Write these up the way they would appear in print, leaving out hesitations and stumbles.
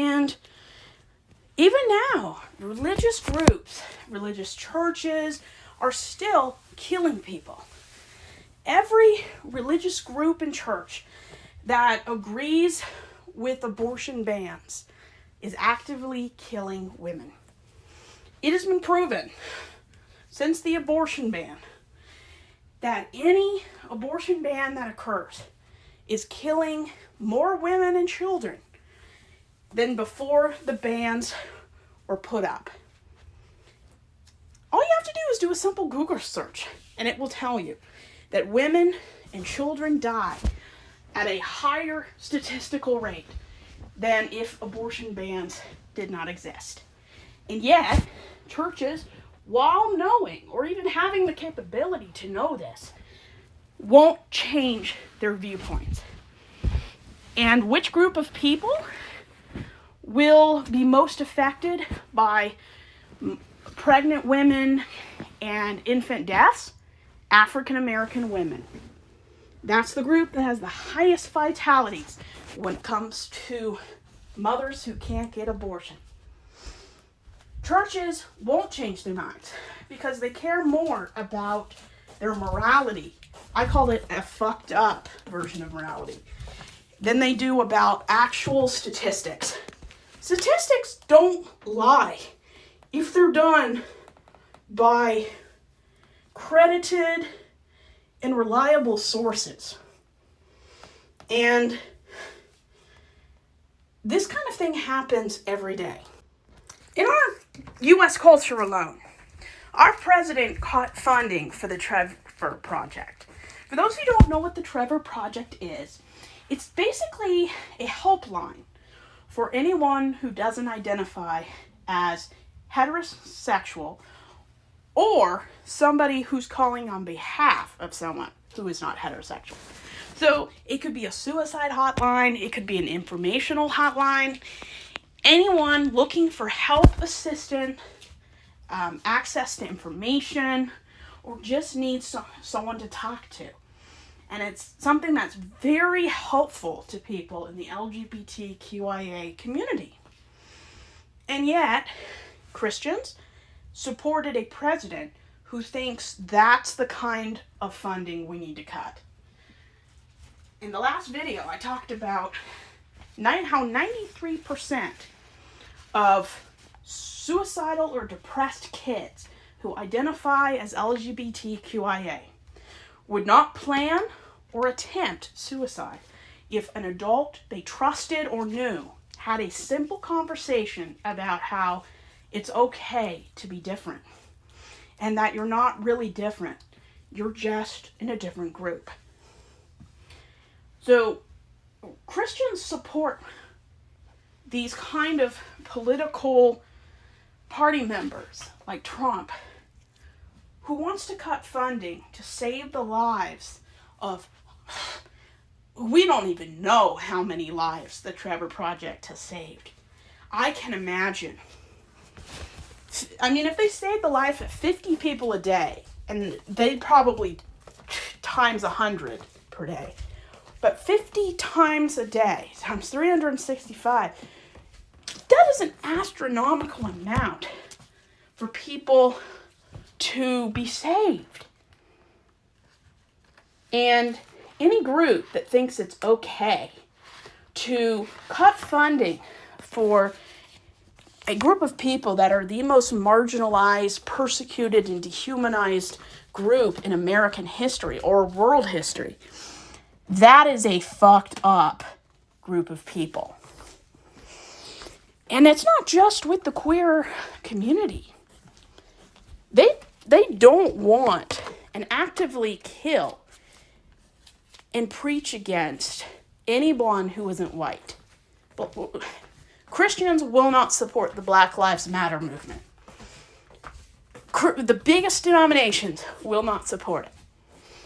And even now, religious groups, religious churches are still killing people. Every religious group and church that agrees with abortion bans is actively killing women. It has been proven since the abortion ban that any abortion ban that occurs is killing more women and children than before the bans were put up. All you have to do is do a simple Google search, and it will tell you that women and children die at a higher statistical rate than if abortion bans did not exist. And yet, churches, while knowing or even having the capability to know this, won't change their viewpoints. And which group of people will be most affected by pregnant women and infant deaths? African American women. That's the group that has the highest fatalities when it comes to mothers who can't get abortion. Churches won't change their minds because they care more about their morality. I call it a fucked up version of morality than they do about actual statistics. Statistics don't lie if they're done by credited and reliable sources. And this kind of thing happens every day. In our U.S. culture alone, our president caught funding for the Trevor Project. For those who don't know what the Trevor Project is, it's basically a helpline for anyone who doesn't identify as heterosexual or somebody who's calling on behalf of someone who is not heterosexual. So it could be a suicide hotline, it could be an informational hotline. Anyone looking for help, assistance, access to information, or just needs someone to talk to. And it's something that's very helpful to people in the LGBTQIA community. And yet, Christians supported a president who thinks that's the kind of funding we need to cut. In the last video, I talked about how 93% of suicidal or depressed kids who identify as LGBTQIA would not plan or attempt suicide if an adult they trusted or knew had a simple conversation about how it's okay to be different and that you're not really different. You're just in a different group. So Christians support these kind of political party members like Trump, who wants to cut funding to save the lives of, we don't even know how many lives the Trevor Project has saved. I can imagine. I mean, if they saved the life of 50 people a day, and they'd probably times 100 per day, but 50 times a day, times 365, that is an astronomical amount for people to be saved. And any group that thinks it's okay to cut funding for a group of people that are the most marginalized, persecuted, and dehumanized group in American history or world history, that is a fucked up group of people. And it's not just with the queer community. They don't want and actively kill and preach against anyone who isn't white. But Christians will not support the Black Lives Matter movement. The biggest denominations will not support it.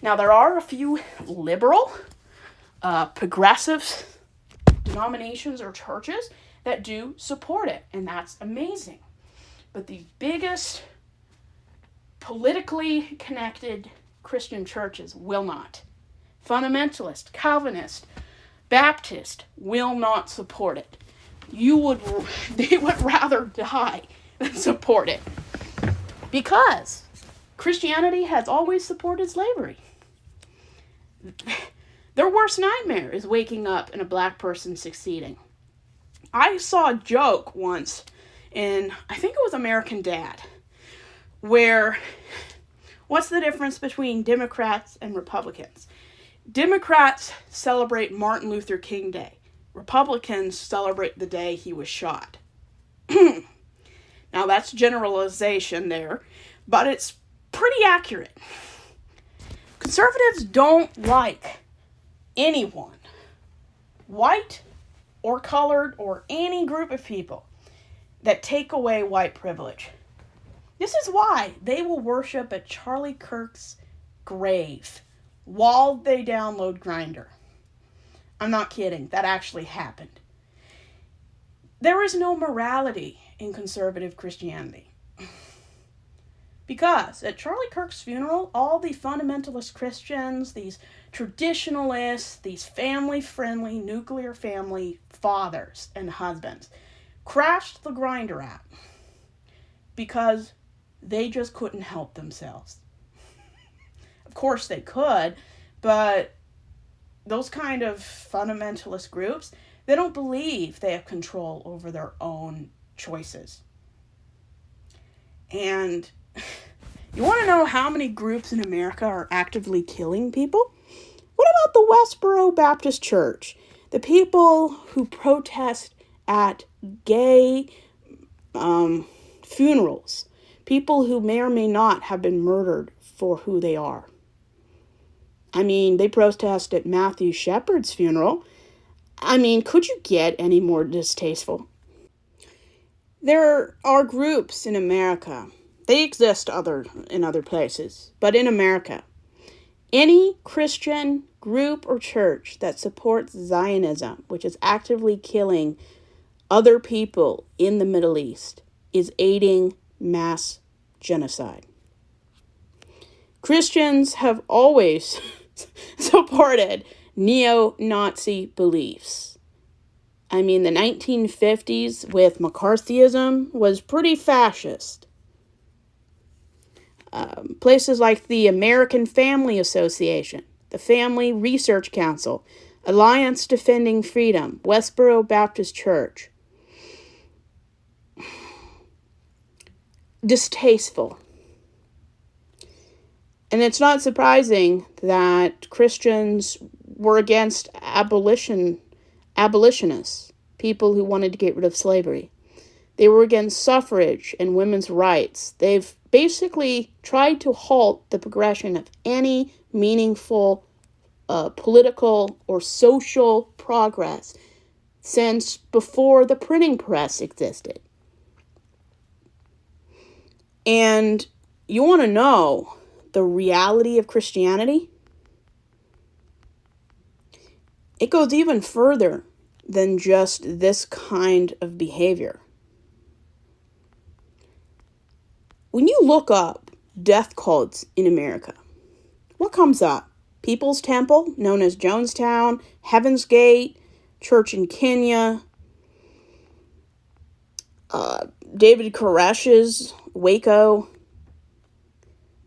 Now, there are a few liberal, progressive denominations or churches that do support it, and that's amazing. But the biggest politically connected Christian churches will not. Fundamentalist, Calvinist, Baptist will not support it. they would rather die than support it. Because Christianity has always supported slavery. Their worst nightmare is waking up and a black person succeeding. I saw a joke once in, I think it was American Dad, where, what's the difference between Democrats and Republicans? Democrats celebrate Martin Luther King Day. Republicans celebrate the day he was shot. Now that's generalization there, but it's pretty accurate. Conservatives don't like anyone, white or colored or any group of people, that take away white privilege. This is why they will worship at Charlie Kirk's grave while they download Grindr. I'm not kidding. That actually happened. There is no morality in conservative Christianity. Because at Charlie Kirk's funeral, all the fundamentalist Christians, these traditionalists, these family-friendly, nuclear family fathers and husbands, crashed the Grindr app because they just couldn't help themselves. Of course they could, but those kind of fundamentalist groups, they don't believe they have control over their own choices. And you want to know how many groups in America are actively killing people? What about the Westboro Baptist Church? The people who protest at gay funerals. People who may or may not have been murdered for who they are. I mean, they protest at Matthew Shepard's funeral. I mean, could you get any more distasteful? There are groups in America. They exist in other places, but in America, any Christian group or church that supports Zionism, which is actively killing other people in the Middle East, is aiding mass genocide. Christians have always supported neo-Nazi beliefs. I mean, the 1950s with McCarthyism was pretty fascist. Places like the American Family Association, the Family Research Council, Alliance Defending Freedom, Westboro Baptist Church. Distasteful. And it's not surprising that Christians were against abolitionists, people who wanted to get rid of slavery. They were against suffrage and women's rights. They've basically tried to halt the progression of any meaningful political or social progress since before the printing press existed. And you want to know the reality of Christianity? It goes even further than just this kind of behavior. When you look up death cults in America, what comes up? People's Temple, known as Jonestown, Heaven's Gate, Church in Kenya, David Koresh's Waco,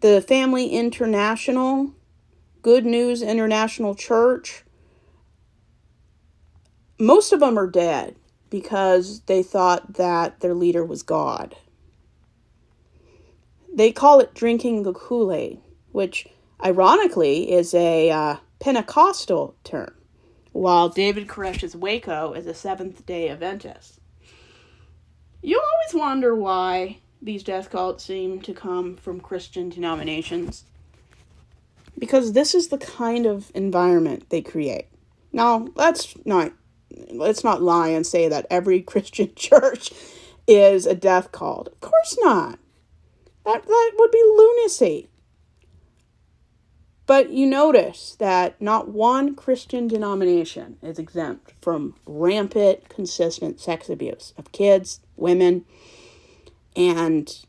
the Family International, Good News International Church. Most of them are dead because they thought that their leader was God. They call it drinking the Kool-Aid, which ironically is a Pentecostal term, while David Koresh's Waco is a Seventh-day Adventist. You always wonder why these death cults seem to come from Christian denominations, because this is the kind of environment they create. Now, let's not lie and say that every Christian church is a death cult. Of course not. That would be lunacy. But you notice that not one Christian denomination is exempt from rampant, consistent sex abuse of kids, women, and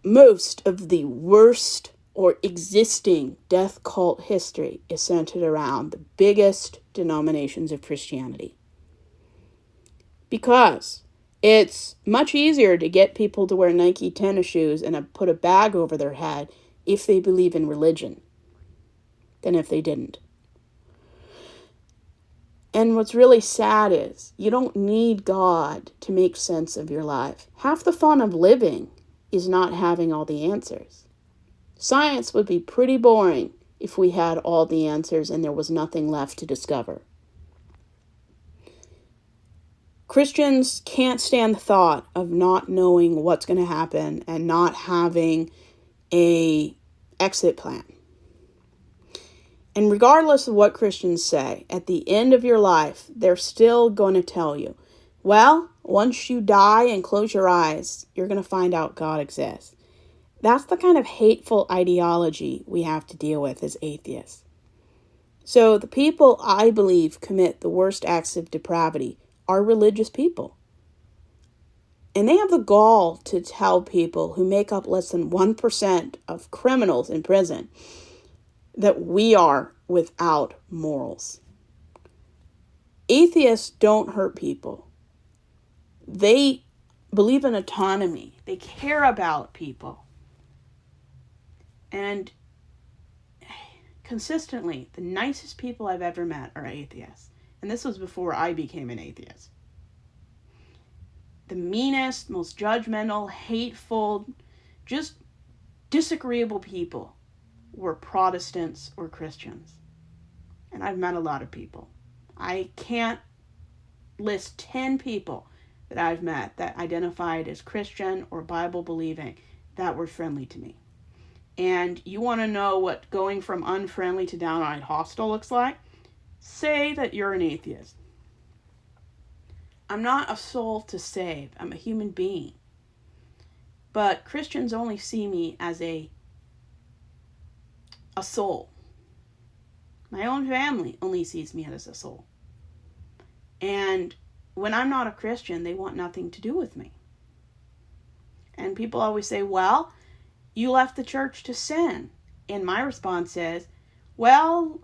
most of the worst or existing death cult history is centered around the biggest denominations of Christianity. Because it's much easier to get people to wear Nike tennis shoes and put a bag over their head if they believe in religion than if they didn't. And what's really sad is you don't need God to make sense of your life. Half the fun of living is not having all the answers. Science would be pretty boring if we had all the answers and there was nothing left to discover. Christians can't stand the thought of not knowing what's going to happen and not having an exit plan. And regardless of what Christians say, at the end of your life, they're still going to tell you, well, once you die and close your eyes, you're going to find out God exists. That's the kind of hateful ideology we have to deal with as atheists. So the people I believe commit the worst acts of depravity are religious people. And they have the gall to tell people who make up less than 1% of criminals in prison that we are without morals. Atheists don't hurt people. They believe in autonomy. They care about people. And consistently, the nicest people I've ever met are atheists. And this was before I became an atheist. The meanest, most judgmental, hateful, just disagreeable people were Protestants or Christians. And I've met a lot of people. I can't list 10 people that I've met that identified as Christian or Bible believing that were friendly to me. And you want to know what going from unfriendly to downright hostile looks like? Say that you're an atheist. I'm not a soul to save. I'm a human being. But Christians only see me as a soul. My own family only sees me as a soul. And when I'm not a Christian, they want nothing to do with me. And people always say, well, you left the church to sin. And my response is, well,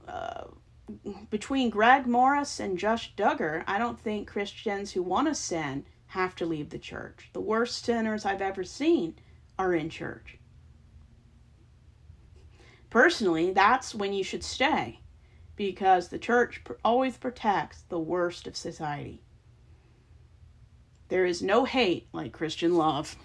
between Greg Morris and Josh Duggar, I don't think Christians who want to sin have to leave the church. The worst sinners I've ever seen are in church. Personally, that's when you should stay, because the church always protects the worst of society. There is no hate like Christian love.